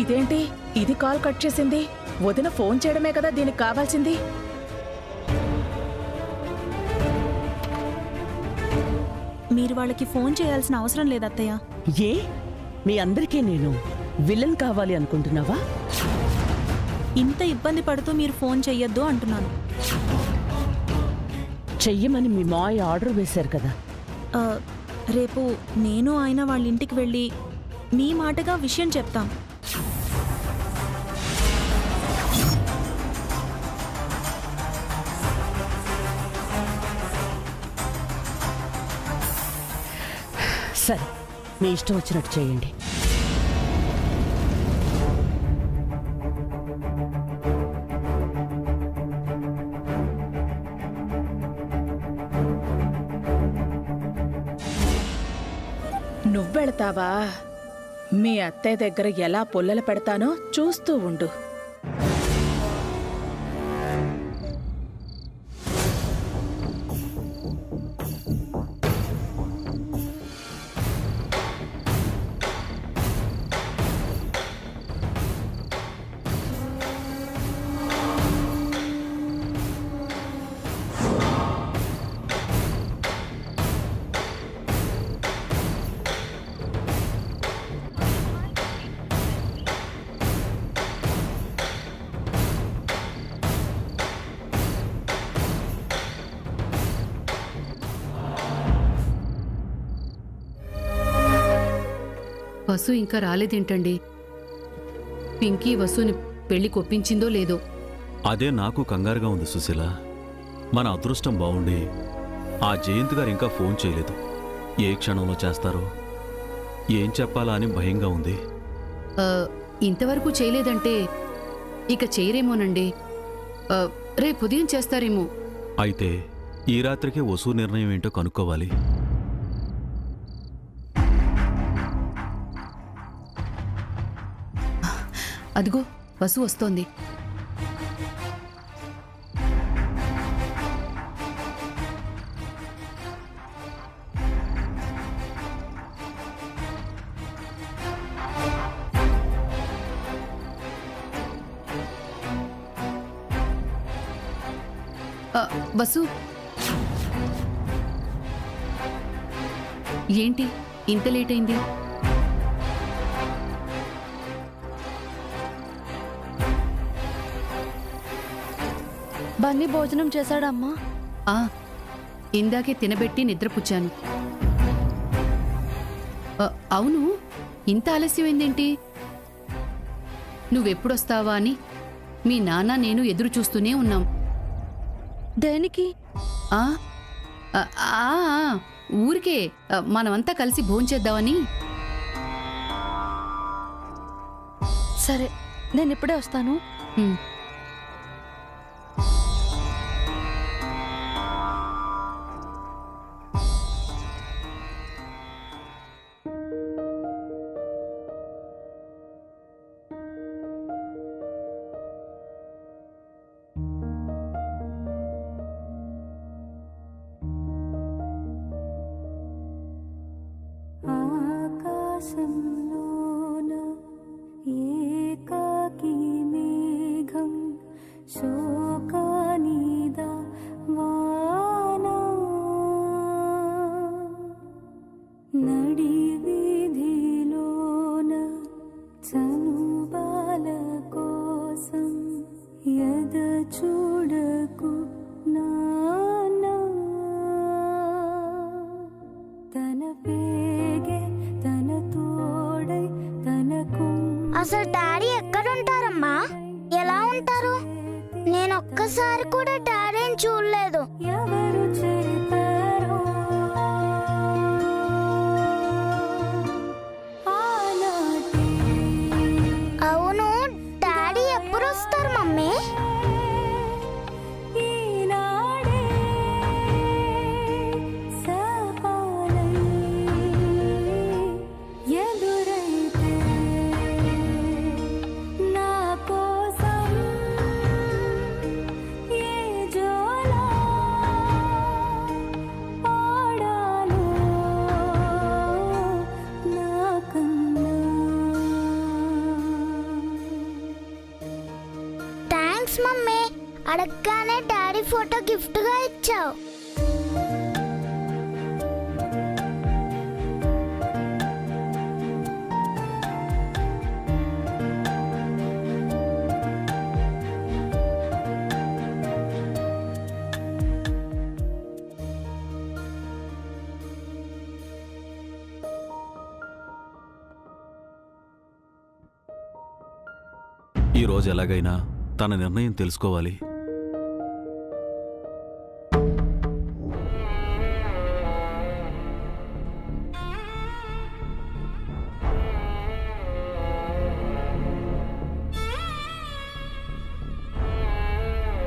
ఇదేంటి ఇది call cut చేసింది? వదిన ఫోన్ చేయడమే కదా దీనికి కావాల్సింది. మీరు వాళ్ళకి ఫోన్ చేయాల్సిన అవసరం లేదు అత్తయ్య. ఏ మీ అందరికీ నేను విలన్ కావాలి అనుకుంటున్నావా? ఇంత ఇబ్బంది పడుతూ మీరు ఫోన్ చెయ్యొద్దు అంటున్నాను. చెయ్యమని మీ మాయ ఆర్డర్ వేశారు కదా. రేపు నేను ఆయన వాళ్ళ ఇంటికి వెళ్ళి మీ మాటగా విషయం చెప్తాం. సరే, మీ ఇష్టం వచ్చినట్టు చేయండి. నువ్వెళతావా? మీ అత్తయ్య దగ్గర ఎలా పుల్లలు పెడతానో చూస్తూ ఉండు. వసు ఇంకా రాలేదేంటండి? పింకీ వసుని పెళ్లి కొప్పించిందో లేదో? అదే నాకు కంగారుగా ఉంది సుశీల. మన అదృష్టం బాగుండి ఆ జయంత్ గారు ఇంకా ఫోన్ చేయలేదు. ఏ క్షణంలో చేస్తారో, ఏం చెప్పాలా అని భయంగా ఉంది. ఇంతవరకు చేయలేదంటే ఇక చేయరేమోనండి. రేపు ఉదయం చేస్తారేమో. అయితే ఈ రాత్రికే వసు నిర్ణయం ఏంటో కనుక్కోవాలి. అదిగో వసు వస్తోంది. వసు, ఏంటి ఇంత లేట్ అయింది? బన్నీ భోజనం చేశాడమ్మా? ఇందాకే తినబెట్టి నిద్రపుచ్చాను. అవును, ఇంత ఆలస్యమైందేంటి? నువ్వెప్పుడొస్తావా అని మీ నాన్న నేను ఎదురు చూస్తూనే ఉన్నాం. దేనికి? ఊరికే మనమంతా కలిసి భోంచేద్దామని. సరే, నేను ఇప్పుడే వస్తాను. ఆకాశంలోన ఏకాకి మేఘం శోకానిదా వానా నడి వీధిలోన చనుబాల కోసం ఎద చూడకు నానా తన పేగే తన తోడై తనకు. అసలు డాడీ ఎక్కడుంటారమ్మా? ఎలా ఉంటారు? నేను ఒక్కసారి కూడా డాడీని చూడలేదు. ఎవరు చెప్పారో ఆనాటి. అవును, డాడీ ఎప్పుడు వస్తారు మమ్మీ? ఈనాడే సవాలై ఎదురైతే నా కోసం ఏ జోలా పాడాలో నాకన్నా. Thanks mummy. అడగగానే డాడీ ఫోటో గిఫ్ట్ గా ఇచ్చావు. ఈ రోజు ఎలాగైనా తన నిర్ణయం తెలుసుకోవాలి.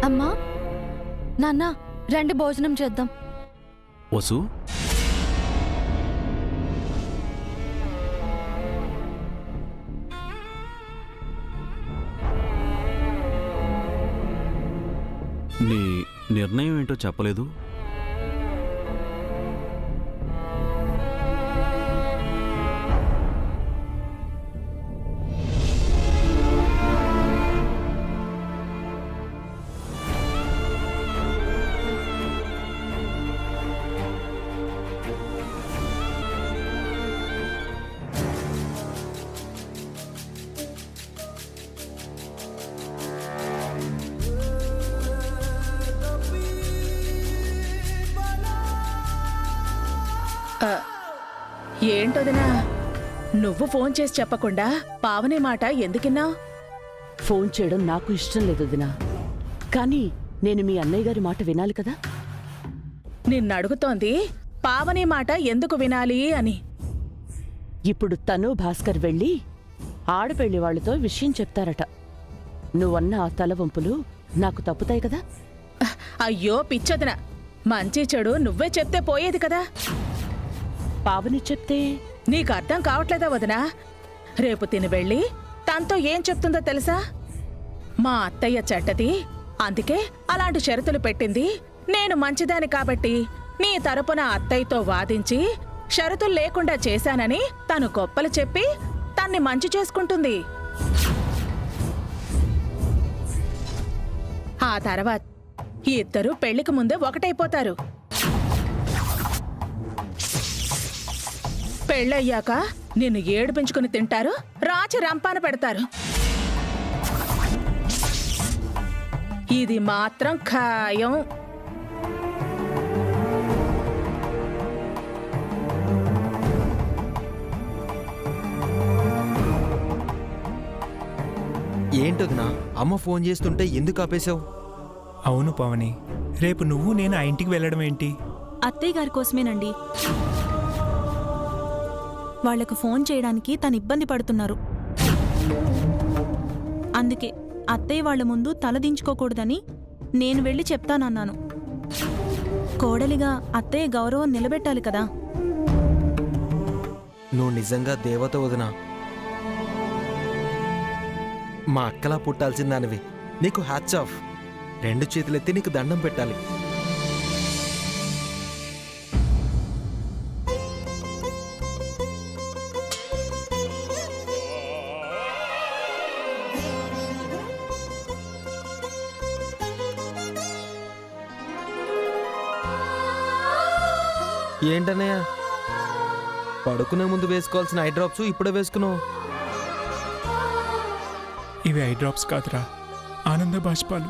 అమ్మా నాన్న రండి భోజనం చేద్దాం. వసు, నీ నిర్ణయం ఏంటో చెప్పలేదు. ఏంటొదినా, నువ్వు ఫోన్ చేసి చెప్పకుండా పావని మాట ఎందుకిన్నావు? ఫోన్ చేయడం నాకు ఇష్టం లేదు వదినా. కానీ నేను మీ అన్నయ్య గారి మాట వినాలి కదా. నిన్నడుగుతోంది పావని మాట ఎందుకు వినాలి అని. ఇప్పుడు తను భాస్కర్ వెళ్ళి ఆడపెళ్లి వాళ్ళతో విషయం చెప్తారట. నువ్వన్న ఆ తలవంపులు నాకు తప్పుతాయి కదా. అయ్యో పిచ్చొదినా, మంచి చెడు నువ్వే చెప్తే పోయేది కదా. పావని చెప్తే నీకు అర్థం కావట్లేదా వదినా? రేపు తిని వెళ్ళి తనతో ఏం చెప్తుందో తెలుసా? మా అత్తయ్య చెడ్డది, అందుకే అలాంటి షరతులు పెట్టింది. నేను మంచిదాని కాబట్టి నీ తరపున అత్తయ్యతో వాదించి షరతులు లేకుండా చేశానని తను గొప్పలు చెప్పి తన్ని మంచి చేసుకుంటుంది. ఆ తర్వాత ఈ ఇద్దరూ పెళ్లికి ముందే ఒకటైపోతారు. పెళ్ళయ్యాక నిన్ను ఏడిపించుకుని తింటారు, రాచి రంపాన పెడతారు. ఇది మాత్రం ఖాయం. ఏంటొదినా, అమ్మ ఫోన్ చేస్తుంటే ఎందుకు ఆపేశావు? అవును పావని, రేపు నువ్వు నేను ఆ ఇంటికి వెళ్ళడం ఏంటి? అత్తయ్య గారి కోసమేనండి. వాళ్లకు ఫోన్ చేయడానికి తను ఇబ్బంది పడుతున్నారు. అందుకే అత్తయ్య వాళ్ల ముందు తలదించుకోకూడదని నేను వెళ్ళి చెప్తానన్నాను. కోడలిగా అత్తయ్య గౌరవం నిలబెట్టాలి కదా. నువ్వు నిజంగా దేవత వదినా. మా అక్కలా పుట్టాల్సిందానివి. నీకు హ్యాట్స్ ఆఫ్. 2 చేతులెత్తి నీకు దండం పెట్టాలి. ఏంటన్నయ్య, పడుకునే ముందు వేసుకోవాల్సిన ఐ డ్రాప్స్ ఇప్పుడే వేసుకున్నావు. ఇవి ఐ డ్రాప్స్ కాదురా, ఆనంద బాష్పాలు.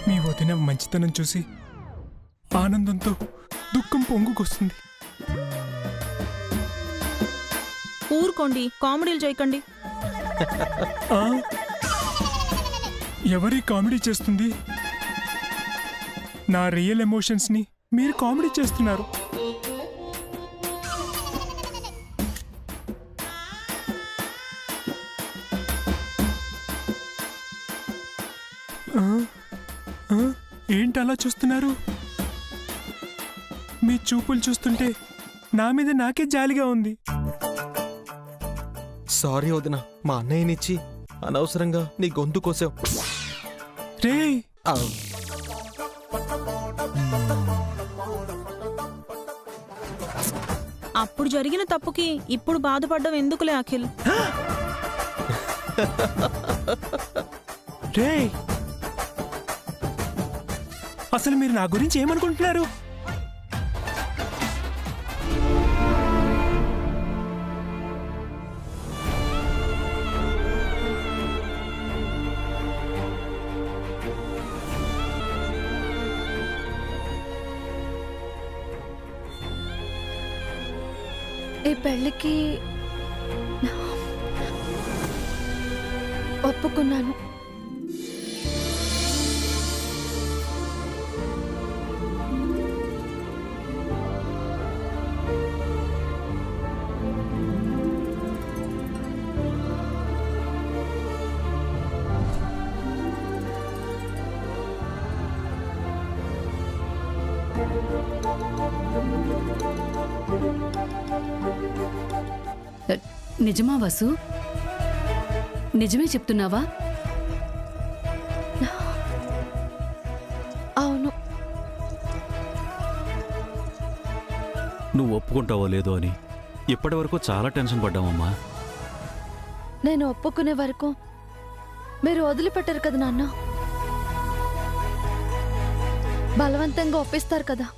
మీ వదిన మంచితనం చూసి ఆనందంతో దుఃఖం పొంగుకొస్తుంది. ఊరుకోండి, కామెడీలు చేయకండి. ఆ? ఎవరి కామెడీ చేస్తుంది? నా రియల్ ఎమోషన్స్ని మీరు కామెడీ చేస్తున్నారు. ఏంటి అలా చూస్తున్నారు? మీ చూపులు చూస్తుంటే నా మీద నాకే జాలిగా ఉంది. సారీ వదినా, మా అన్నయ్యనిచ్చి అనవసరంగా నీ గొంతు కోసావు. రే, అప్పుడు అప్పుడు జరిగిన తప్పుకి ఇప్పుడు బాధపడ్డం ఎందుకులే అఖిల్. రే, అసలు మీరు నా గురించి ఏమనుకుంటున్నారు? ఈ పెళ్ళికి ఒప్పుకున్నాను. నిజమా వసు? నిజమే చెప్తున్నావా? అవును. నువ్వు ఒప్పుకుంటావో లేదో అని ఇప్పటి వరకు చాలా టెన్షన్ పడ్డామమ్మా. నేను ఒప్పుకునే వరకు మీరు వదిలిపెట్టారు కదా నాన్న. బలవంతంగా ఒప్పిస్తారు కదా.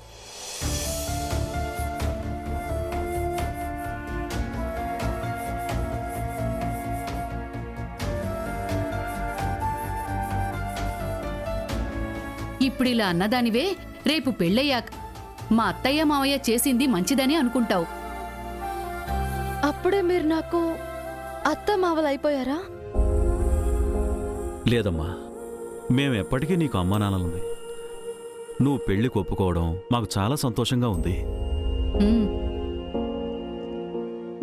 ఇప్పుడు ఇలా అన్నదానివే రేపు పెళ్ళయ్యాక మా అత్తయ్య మావయ్య చేసింది మంచిదని అనుకుంటావు. అప్పుడే మీరు నాకు అత్త మావలు అయిపోయారా? లేదమ్మా, మేము ఎప్పటికీ నీకు అమ్మా నాన్నలుంది. నువ్వు పెళ్లికి ఒప్పుకోవడం మాకు చాలా సంతోషంగా ఉంది. ఉమ్,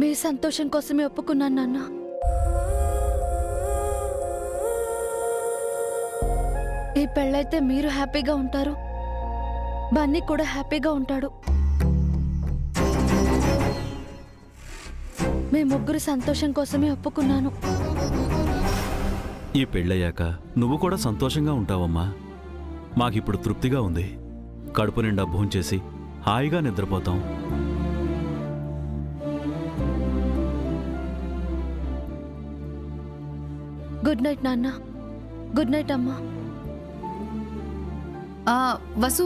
మీ సంతోషం కోసమే ఒప్పుకున్నాను నాన్న. ఈ పెళ్ళైతే మీరు హ్యాపీగా ఉంటారు, బన్నీ కూడా హ్యాపీగా ఉంటాడు. మీ ముగ్గురు సంతోషం కోసమే ఒప్పుకున్నాను. ఈ పెళ్ళయ్యాక నువ్వు కూడా సంతోషంగా ఉంటావమ్మా. మాకిప్పుడు తృప్తిగా ఉంది. కడుపు నిండా భోంచేసి హాయిగా నిద్రపోతాం. గుడ్ నైట్ నాన్న. గుడ్ నైట్ అమ్మా. ఆ వసు,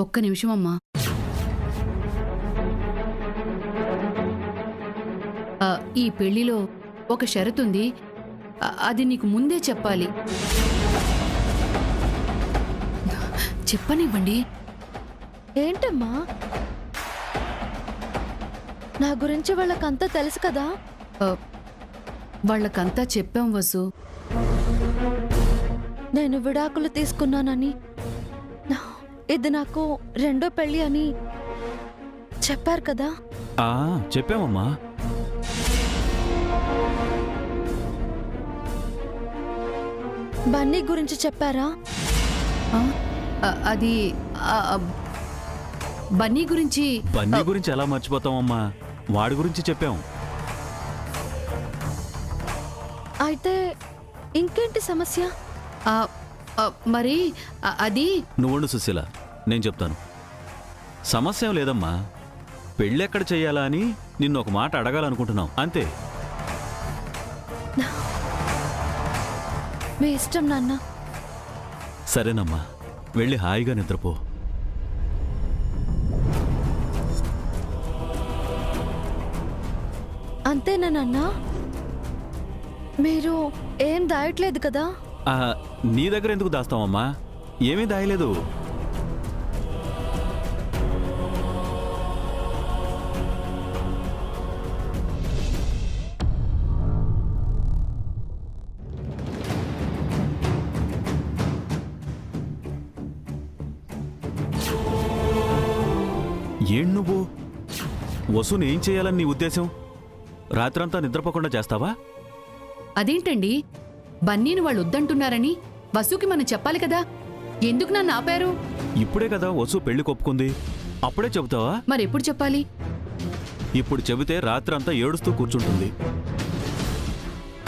ఒక్క నిమిషం అమ్మా. ఈ పెళ్లిలో ఒక షరతుంది. అది నీకు ముందే చెప్పాలి. చెప్పనివ్వండి. ఏంటమ్మా? నా గురించి వాళ్ళకంతా తెలుసు కదా. వాళ్ళకంతా చెప్పాం వసు. నేను విడాకులు తీసుకున్నానని, ఇది నాకు రెండో పెళ్లి అని చెప్పారు కదా. చెప్పామమ్మా. బన్నీ గురించి చెప్పారా? అది బన్నీ గురించి. బన్నీ గురించి ఎలా మర్చిపోతామమ్మా? వాడి గురించి చెప్పాం. అయితే ఇంకేంటి సమస్య? మరి అది. నువ్వుండు సుశీల, నేను చెప్తాను. సమస్య ఏం లేదమ్మా. పెళ్ళెక్కడ చెయ్యాలా అని నిన్ను ఒక మాట అడగాలనుకుంటున్నాం, అంతే. మీ ఇష్టం నాన్న. సరేనమ్మా, వెళ్ళి హాయిగా నిద్రపో. అంతేనా నాన్న? మీరు ఏం దాయట్లేదు కదా? నీ దగ్గర ఎందుకు దాస్తావమ్మా? ఏమీ దాయలేదు. ఏం నువ్వు వసుని ఏం చేయాలని నీ ఉద్దేశం? రాత్రంతా నిద్రపోకుండా చేస్తావా? అదేంటండి, బన్నీని వాళ్ళు వద్దంటున్నారని వసుకి మనం చెప్పాలి కదా. ఎందుకు నన్ను ఆపారు? ఇప్పుడే కదా వసు పెళ్లి కొప్పుకుంది, అప్పుడే చెబుతావా? మరెప్పుడు చెప్పాలి? ఇప్పుడు చెబితే రాత్రంతా ఏడుస్తూ కూర్చుంటుంది.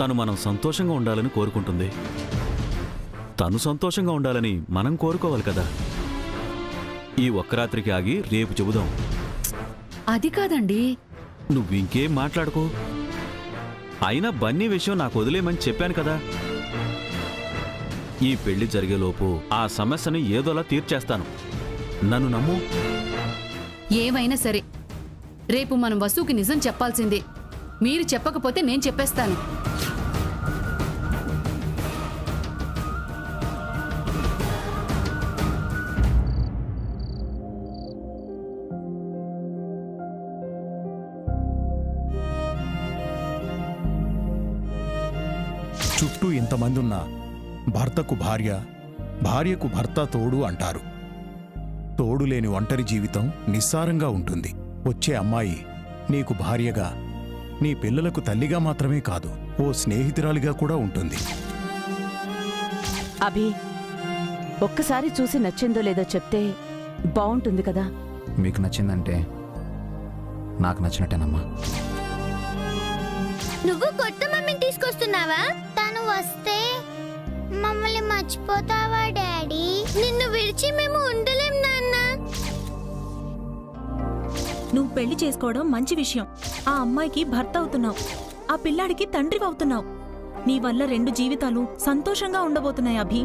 తను మనం సంతోషంగా ఉండాలని కోరుకుంటుంది. తను సంతోషంగా ఉండాలని మనం కోరుకోవాలి కదా. ఈ ఒక్క రాత్రికి ఆగి రేపు చెబుదాం. అది కాదండి. నువ్వు ఇంకేం మాట్లాడుకో. అయినా బన్నీ విషయం నాకు వదిలేయమని చెప్పాను కదా. ఈ పెళ్లి జరిగేలోపు ఆ సమస్యని ఏదోలా తీర్చేస్తాను. నన్ను నమ్ము. ఏమైనా సరే రేపు మనం వసుకి నిజం చెప్పాల్సిందే. మీరు చెప్పకపోతే నేను చెప్పేస్తాను. చుట్టూ ఇంతమంది ఉన్నా భర్తకు భార్య, భార్యకు భర్త తోడు అంటారు. తోడు లేని ఒంటరి జీవితం నిస్సారంగా ఉంటుంది. వచ్చే అమ్మాయి నీకు భార్యగా, నీ పిల్లలకు తల్లిగా మాత్రమే కాదు, ఓ స్నేహితురాలిగా కూడా ఉంటుంది. అభి, ఒక్కసారి చూసి నచ్చిందో లేదో చెప్తే బావుంటుంది కదా. మీకు నచ్చిందంటే నాకు నచ్చినట్టేనమ్మా. నువ్వు కొత్త మమ్మీని తీసుకొస్తున్నావా? తను వస్తే మమ్మల్ని మర్చిపోతావా డాడీ? నిన్ను విడిచి మేము ఉండలేం నాన్న. నువ్వు పెళ్లి చేసుకోవడం మంచి విషయం. ఆ అమ్మాయికి భర్త అవుతున్నావు, ఆ పిల్లాడికి తండ్రి అవుతున్నావు. నీ వల్ల 2 జీవితాలు సంతోషంగా ఉండబోతున్నాయి అభి.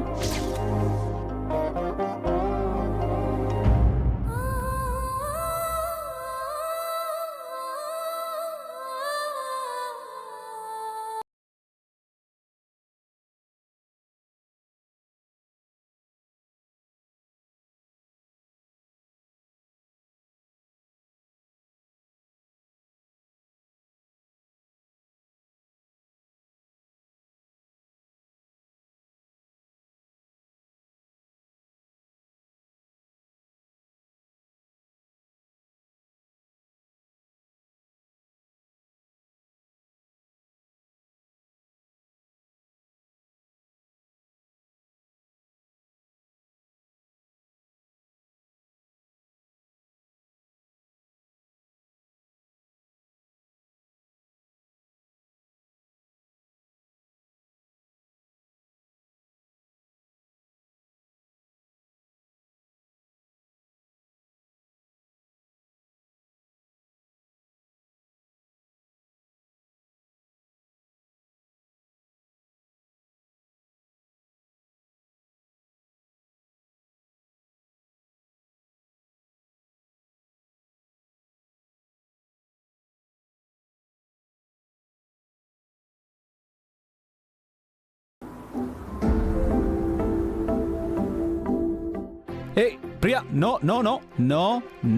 ఏ Priya, no no no no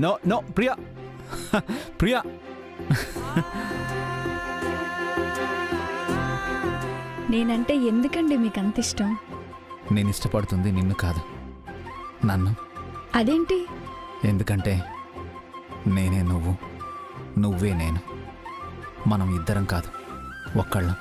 no no Priya. Priya, నేనంటే ఎందుకండి మీకు అంత ఇష్టం? నేను ఇష్టపడుతుంది నిన్ను కాదు, నన్ను. అదేంటి? ఎందుకంటే నేనే నువ్వు, నువ్వే నేను. మనం ఇద్దరం కాదు, ఒక్కళ్ళం.